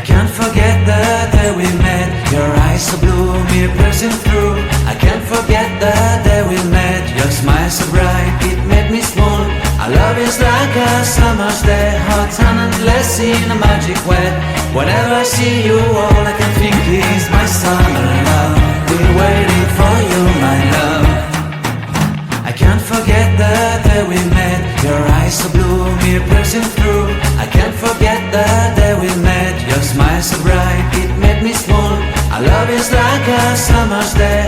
can't forget the day we met. Your eyes so blue, me piercing through. I can't forget the day we met. Your smile so bright, it made me swoon. Our love is like a summer's day, hot and endless in a magic way. Whenever I see you, all I can think is my summer love. We're waiting for you, my love. I can't forget the day we met. Your eyes so blue, me piercing through. I can't forget the day we met. Your smile so bright, it made me swoon. Our love is like a summer's day.